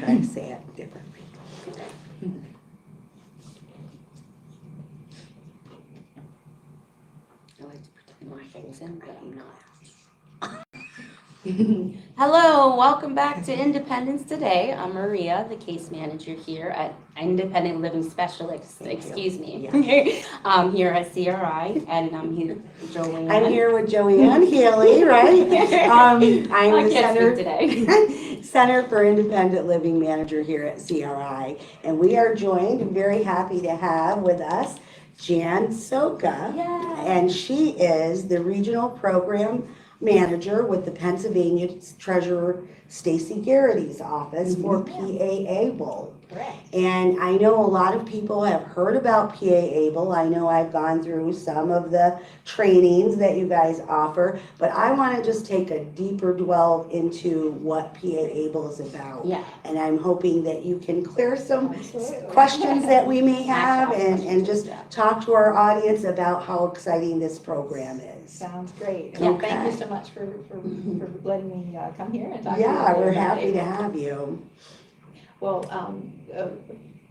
try to say it differently. I like to pretend my face in, but I'm not. Hello, welcome back to Independence Today. I'm Maria, the case manager here at Independent Living Specialist, excuse me. I'm here at CRI, and I'm here with Joanne. I'm here with Joanne Healy, right? I'm the Center for Independent Living Manager here at CRI, and we are joined, very happy to have with us Jan Socha, and she is the Regional Program Manager with the Pennsylvania Treasurer Stacy Garrit's office for PAABLE. Correct. And I know a lot of people have heard about PAABLE. I know I've gone through some of the trainings that you guys offer, but I want to just take a deeper delve into what PAABLE is about. Yeah. And I'm hoping that you can clear some questions that we may have and just talk to our audience about how exciting this program is. Sounds great. Okay. Well, thank you so much for letting me come here and talk to you. Yeah, we're happy to have you. Well,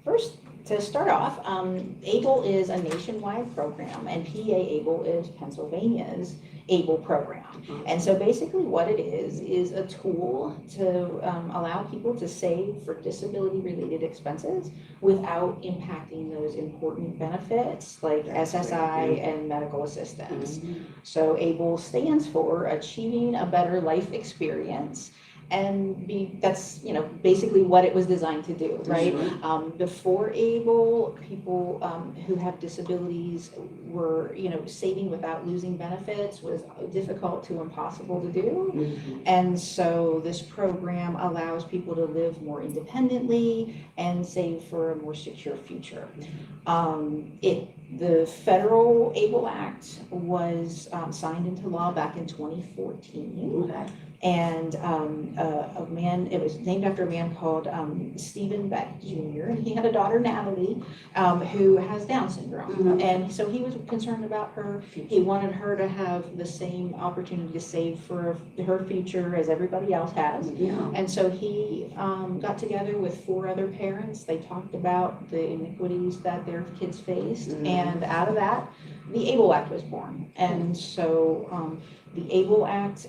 first, to start off, ABLE is a nationwide program, and PAABLE is Pennsylvania's ABLE program. And so basically what it is a tool to allow people to save for disability-related expenses without impacting those important benefits like SSI and medical assistance. So ABLE stands for Achieving a Better Life Experience. And that's, basically what it was designed to do, right? Before ABLE, people who have disabilities were, saving without losing benefits was difficult to impossible to do. And so this program allows people to live more independently and save for a more secure future. The Federal ABLE Act was signed into law back in 2014. And it was named after a man called Stephen Beck Jr. And he had a daughter, Natalie, who has Down syndrome. And so he was concerned about her. He wanted her to have the same opportunity to save for her future as everybody else has. And so he got together with 4 other parents. They talked about the iniquities that their kids faced. And out of that, the ABLE Act was born. And so the ABLE Act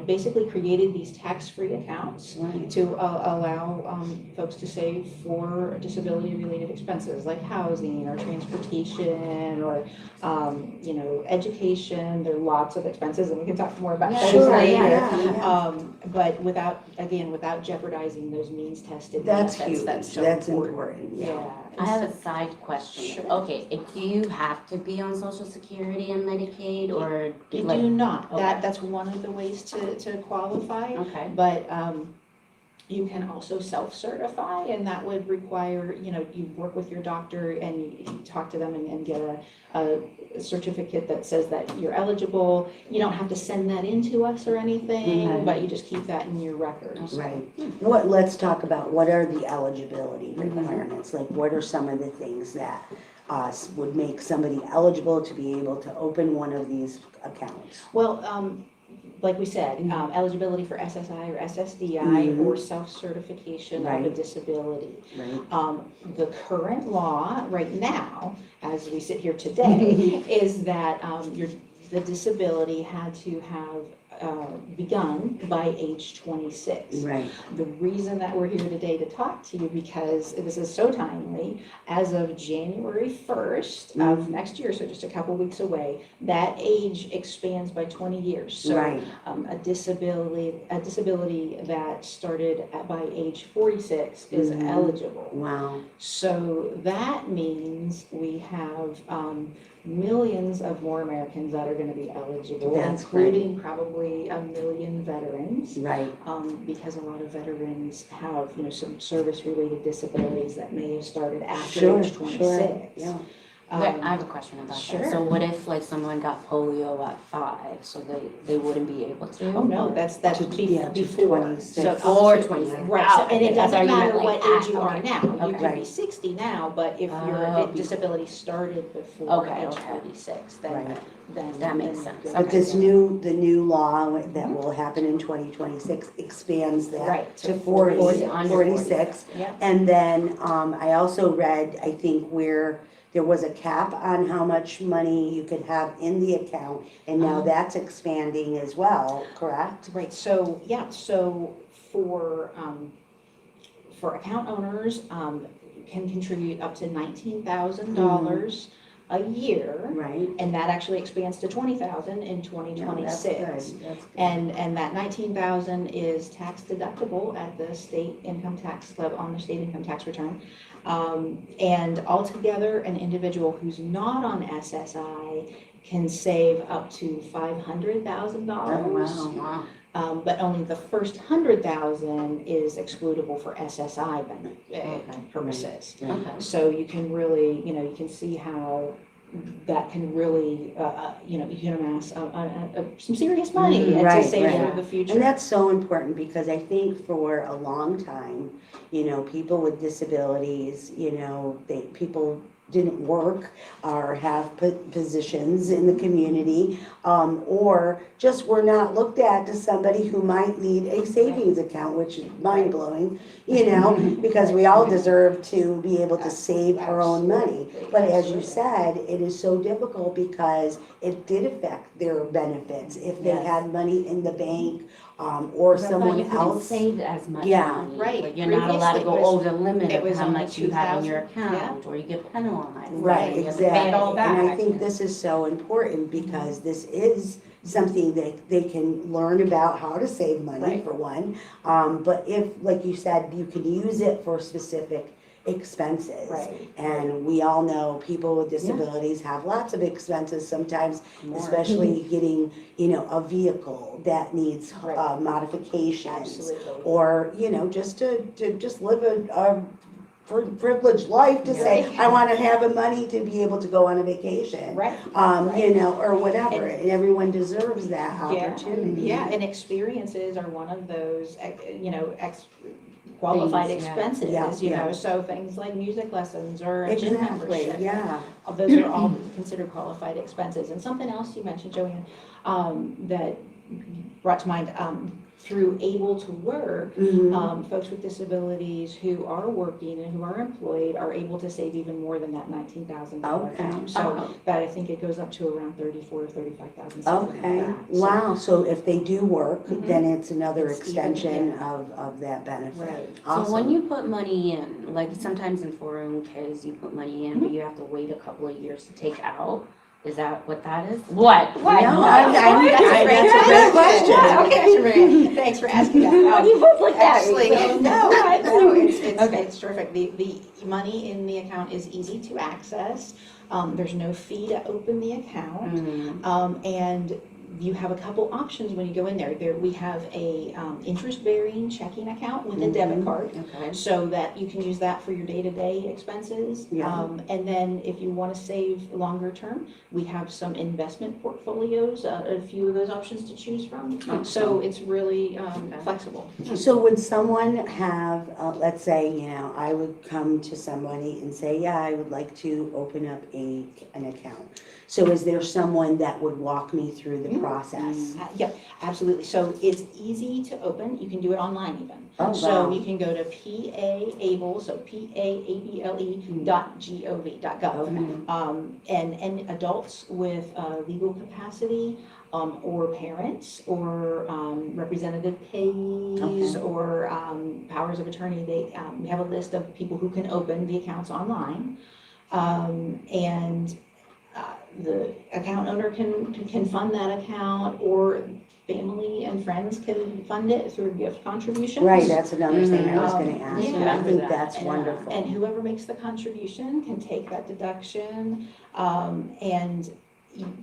basically created these tax-free accounts to allow folks to save for disability-related expenses like housing or transportation or, education. There are lots of expenses, and we can talk more about those later. But without jeopardizing those means-tested That's benefits. huge. That's so That's important. important. I have a side question. Sure. Okay, do you have to be on Social Security and Medicaid, or You do not. Okay. That's one of the ways to qualify. Okay. But you can also self-certify, and that would require, you work with your doctor and you talk to them and get a certificate that says that you're eligible. You don't have to send that in to us or anything, but you just keep that in your records. Right. Let's talk about what are the eligibility requirements? Like, what are some of the things that would make somebody eligible to be able to open one of these accounts? Well, like we said, eligibility for SSI or SSDI or self-certification of a disability. The current law right now, as we sit here today, is that the disability had to have begun by age 26. The reason that we're here today to talk to you, because this is so timely, as of January 1st of next year, so just a couple weeks away, that age expands by 20 years. So a disability that started by age 46 is eligible. Wow. So that means we have millions of more Americans that are going to be eligible, including probably 1 million veterans. Because a lot of veterans have, some service-related disabilities that may have started after age 26. I have a question about Sure. that. So what if like someone got polio at 5, so they wouldn't be able to? Oh, no, that's To- yeah, to before. 26. So Before up to- 26. Right, Oh, so, and it I thought doesn't you meant matter like what age at- you are okay. now. You Okay. could be 60 now, but if your Oh, disability started before Okay, age okay. 46, then, Right. That makes then sense. you're But Okay. this the new law that will happen in 2026 expands that Right, to to 40, under 46. Yeah. And then I also read, I think, where there was a cap on how much money you could have in the account, and now that's expanding as well, correct? Right, so, yeah, so for account owners, can contribute up to $19,000 a year, Right. and that actually expands to $20,000 in Yeah, 2026. That's good. And that 19,000 is tax deductible at the state income tax level on the state income tax return. And altogether, an individual who's not on SSI can save up to $500,000. Oh, wow. But only the first 100,000 is excludable for SSI purposes. Okay. So you can really, you can see how that can really, you can amass some serious money and Right, to save right. for the future. And that's so important because I think for a long time, people with disabilities, people didn't work or have positions in the community, or just were not looked at as somebody who might need a savings account, which is mind-blowing, because we all deserve to be able to save our own money. But as you said, it is so difficult because it did affect their benefits. If they Yes. had money in the bank, or I thought someone you couldn't else. save as much Yeah. money. Right. Like, you're not allowed to Previously, go it was- over the limit it of was how only much you have in your 2,000, account, or you get penalized. Right, You have to pay it all exactly. And I back. think this is so important because this is something that they can learn about how to save money, Right. for one. But if, like you said, you can use it for specific expenses. Right. And we all know people with disabilities have lots of expenses sometimes, More. especially getting, a vehicle that needs Right. modifications. Absolutely. Or, just to just live a privileged life to say, Right. I want to have the money to be able to go on a vacation. Right. Right. Or whatever. And everyone deserves that Yeah, opportunity. yeah, and experiences are one of those, qualified Things, yeah. expenses, Yeah. so things like music lessons or a gym Exactly, membership. yeah. Those are all considered qualified expenses. And something else you mentioned, Joanne, that brought to mind, through Able to Work, Mhm. folks with disabilities who are working and who are employed are able to save even more than that $19,000 Okay. amount. So Oh. that, I think it goes up to around 34 or 35,000. Okay, wow, so if they do work, Mhm. then it's another It's even, extension of that benefit. Right. So when Awesome. you put money in, like sometimes in 401ks, you put money in, but you have to wait a couple of years to take out. Is that what that is? What? No, that's a great question. Yeah, okay, Maria, thanks for asking that. Why do you look like that? Actually, What? no, it's Okay. it's terrific. The money in the account is easy to access. There's no fee to open the account. Mhm. And you have a couple options when you go in there. We have a interest-bearing checking account with a debit card, Okay. so that you can use that for your day-to-day expenses. Yeah. And then if you want to save longer term, we have some investment portfolios, a few of those options to choose from. So it's really flexible. So would someone have, let's say, I would come to somebody and say, yeah, I would like to open up an account. So is there someone that would walk me through the process? Yeah, absolutely. So it's easy to open. You can do it online even. Oh, So wow. you can go to PAABLE, so PAABLE.gov. Okay. And adults with legal capacity, or parents, or representative payees, Okay. or powers of attorney, we have a list of people who can open the accounts online. And the account owner can fund that account, or family and friends can fund it through gift contributions. Right, that's another thing I was gonna ask. Yeah. And I think that's And, wonderful. And whoever makes the contribution can take that deduction. And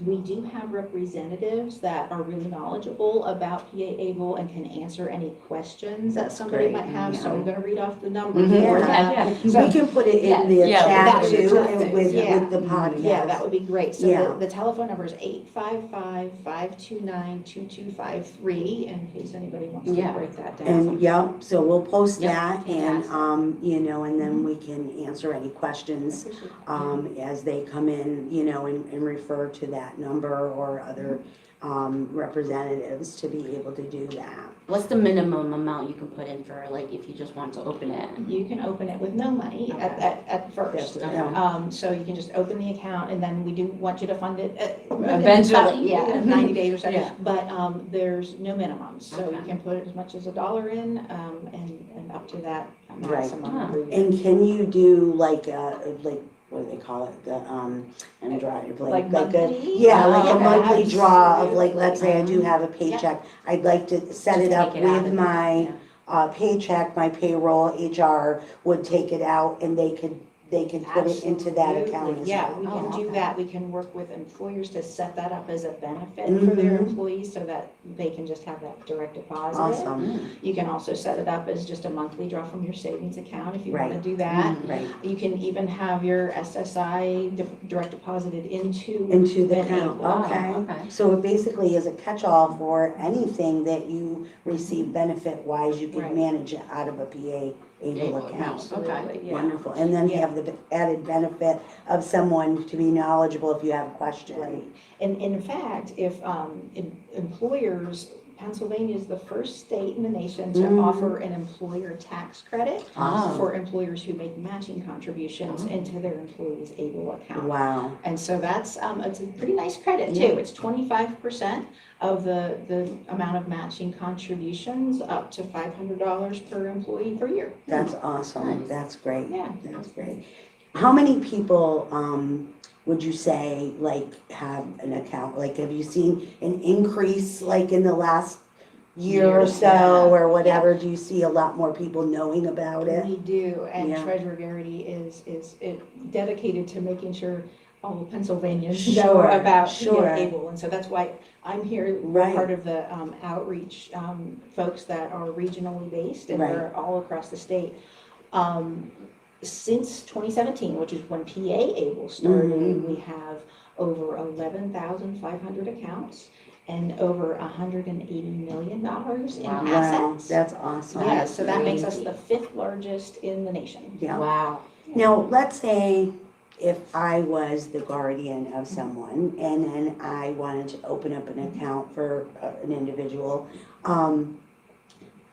We do have representatives that are really knowledgeable about PAABLE and can answer any questions that somebody great. might have. So Yeah. I'm gonna read off the number Mhm. for Yeah. you. So- We can put it in the Yeah, chat that would be too, perfect. with Yeah. the podcast. Yeah, that would be great. So Yeah. the telephone number is 855-529-2253, in case anybody wants to Yeah. break that down. And, yeah, so we'll post Yep, that and, fantastic. you know, and then we can answer any questions, as they come in, you know, and refer to that number or other, representatives to be able to do that. What's the minimum amount you can put in for, like, if you just want to open it? You can open it with no money at first. That's- yeah. So you can just open the account, and then we do want you to fund it Eventually, yeah. in 90 days or so. Yeah. But there's no minimum, so you Okay. can put as much as $1 in, and up to that Right. maximum per year. And can you do like, what do they call it, the, and drive, Like a, monthly? yeah, like a Okay. monthly draw of, like, Absolutely. let's say I do have a paycheck, I'd like to set it Just up take out with of it, my, yeah. paycheck, my payroll, HR would take it out and they could put it into that account as Yeah, well. we can Oh, do okay. that. We can work with employers to set that up as a benefit for their Mhm. employees so that they can just have that direct deposit. Awesome, You can also set it up as just a monthly draw from your savings account if you want to Right. do that. right, You can even have your SSI direct deposited into into the an account, ABLE. okay. Okay. So it basically is a catch-all for anything that you receive benefit-wise, you can Right. manage it out of a PA able account. Absolutely, yeah. Wonderful, and then Yeah. have the added benefit of someone to be knowledgeable if you have a question. Right. And in fact, if employers, Pennsylvania is the first state in the nation to Mhm. offer an employer tax credit Awesome. for employers who make matching contributions Oh. into their employees' ABLE account. Wow, And so that's, it's a pretty nice credit too. Yeah. It's 25% of the amount of matching contributions, up to $500 per employee per year. that's awesome, Nice. that's great, Yeah. that's great. How many people, would you say, like, have an account? Like, have you seen an increase, like, in the last year or Years, so, yeah. or whatever? Do you see a lot more people knowing about it? We do, and Yeah. Treasurer Garrit is dedicated to making sure all of Pennsylvanians Sure, know about sure. PAABLE. And so that's why I'm here, Right. part of the outreach folks that are regionally based, and Right. they're all across the state. Since 2017, which is when PAABLE started, Mhm. we have over 11,500 accounts and over $180 million in Wow. Wow, assets. that's awesome. Yeah, so that makes us Crazy. the 5th largest in the nation. Yeah. Wow. Now, let's say if I was the guardian of someone and then I wanted to open up an account for an individual,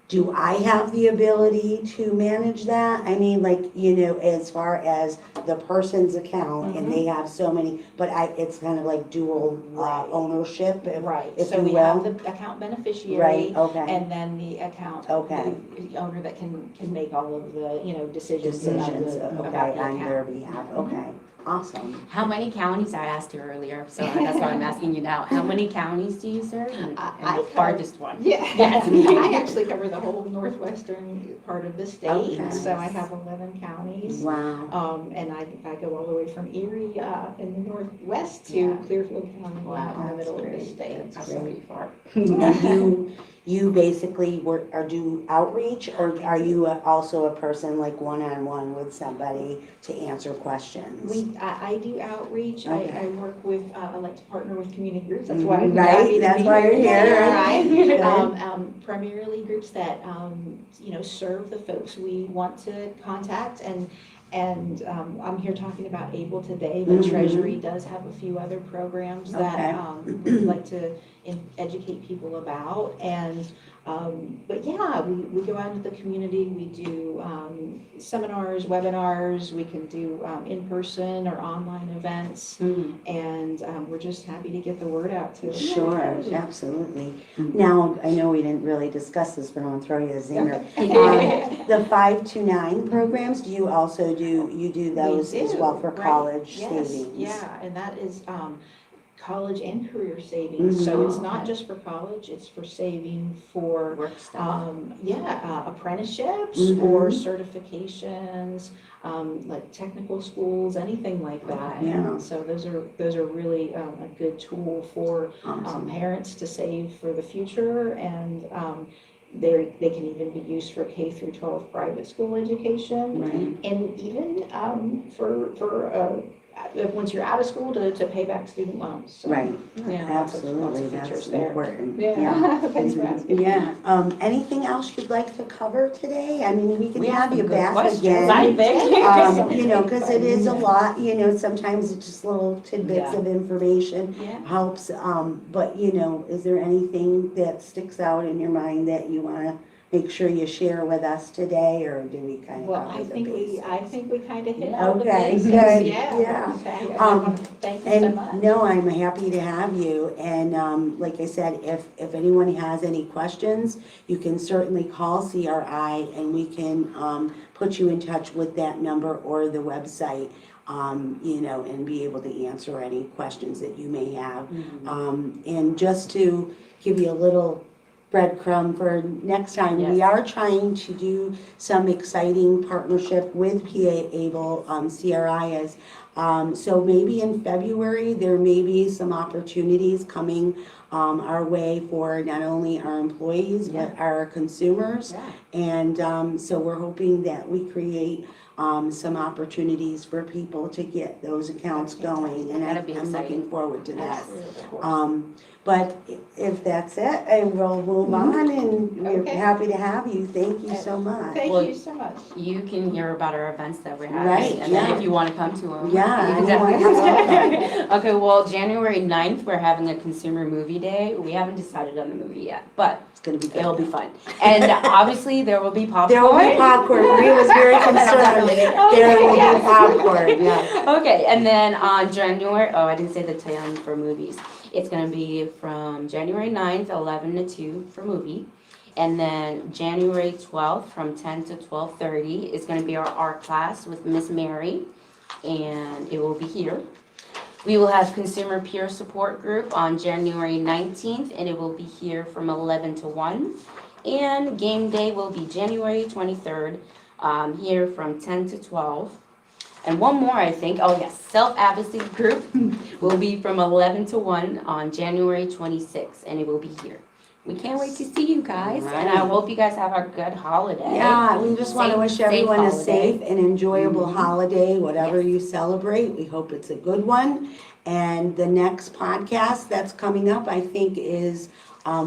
do I have the ability to manage that? I mean, like, you know, as far as the person's account and they have so many, but it's kind of like dual Right. ownership, Right, if so you we have will. the account beneficiary. Right, okay, And then the account. Okay. The owner that can make all of the, decisions about decisions, the okay, on their account. behalf, okay, awesome. How many counties, I asked you earlier, so that's why I'm asking you now. How many counties do you serve? And I the cover- farthest one? Yeah, Yes. I actually cover the whole northwestern part of the state, Okay. so I have 11 counties. Wow, And I go all the way from Erie in the northwest to Yeah. Clearfield County Wow, in the middle of the that's state. That's great. pretty far. and you basically do outreach, or are you also a person like one-on-one with somebody to answer questions? I do outreach. Okay. I work with, I like to partner with community groups. That's why I'm Right, happy to that's be why you're here, Right. Good. Primarily groups that, serve the folks we want to contact, and I'm here talking about ABLE today, but Mhm. Treasury does have a few other programs that Okay. we'd like to educate people about. And but yeah, we go out into the community. We do seminars, webinars. We can do in-person or online events, Mhm. and we're just happy to get the word out to. Sure, absolutely. Now, I know we didn't really discuss this, but I'm gonna throw you a zinger. The 5 to 9 programs, do you also do those as well for Right. college Yes, savings? yeah, and that is college and career savings. So it's not Okay. just for college, it's for saving for, Work stuff. apprenticeships Mhm. or certifications, like technical schools, anything like that. Yeah. So those are really a good tool for Awesome. parents to save for the future, and they can even be used for K through 12 private school education, Right. and even once you're out of school to pay back student loans. So, Right. yeah, Absolutely, lots of that's features there. important. Yeah, thanks for asking. Yeah, anything else you'd like to cover today? I mean, we can We have have you some good back questions. again. I think. You know, because it is a lot, you know, sometimes it's just little tidbits Yeah. of information Yeah. helps. But, you know, is there anything that sticks out in your mind that you want to make sure you share with us today, or do we kind of Well, cover I the think we basics? kind of hit Yeah. all the Okay, basics. good, Yeah. yeah. Okay. Um, Thank you so And much. no, I'm happy to have you. And like I said, if anyone has any questions, you can certainly call CRI and we can put you in touch with that number or the website, you know, and be able to answer any questions that you may have. And just to give you a little breadcrumb for next time, we Yes. are trying to do some exciting partnership with PAABLE, CRI as so maybe in February, there may be some opportunities coming our way for not only our employees, but our consumers. Yeah. And so we're hoping that we create some opportunities for people to get those accounts going. And That'll be I'm exciting. looking forward to that. Absolutely. But if that's it, I will move on, and we're Okay. happy to have you. Thank you so much. Thank Well, you so much. You can hear about our events that we're having. Right, And then yeah. if you want to come to them. Yeah, you can I wanna definitely come. Okay, well, January 9th, we're having a consumer movie day. We haven't decided on the movie yet, but It's gonna be good. it'll be fun. And obviously, there will be popcorn. There will be popcorn. Maria was very concerned. There will be popcorn, yes. Okay, and then on January, oh, I didn't say the time for movies. It's gonna be from January 9th, 11 to 2 for movie. And then January 12th from 10 to 12:30 is gonna be our art class with Miss Mary, and it will be here. We will have consumer peer support group on January 19th, and it will be here from 11 to 1. And game day will be January 23rd, here from 10 to 12. And one more, I think, oh yes, self-advocacy group will be from 11 to 1 on January 26th, and it will be here. We can't wait to see you guys, and I Right. hope you guys have a good holiday. Yeah, we just want to wish everyone a safe and enjoyable Mhm. holiday, whatever Yes. you celebrate. We hope it's a good one. And the next podcast that's coming up, I think, is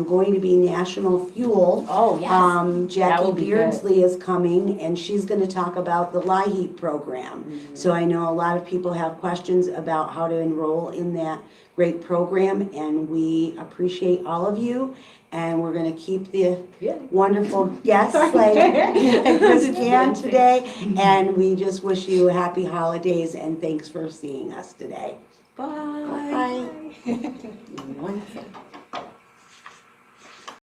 going to be National Fuel. Oh, yes. That Jackie will be good. Beardsley is coming, and she's going to talk about the LIHEAP program. So I know a lot of people have questions about how to enroll in that great program, and we appreciate all of you. And we're going to keep the wonderful guests like Chris Can today. And we just wish you happy holidays, and thanks for seeing us today. Bye. Bye. One second.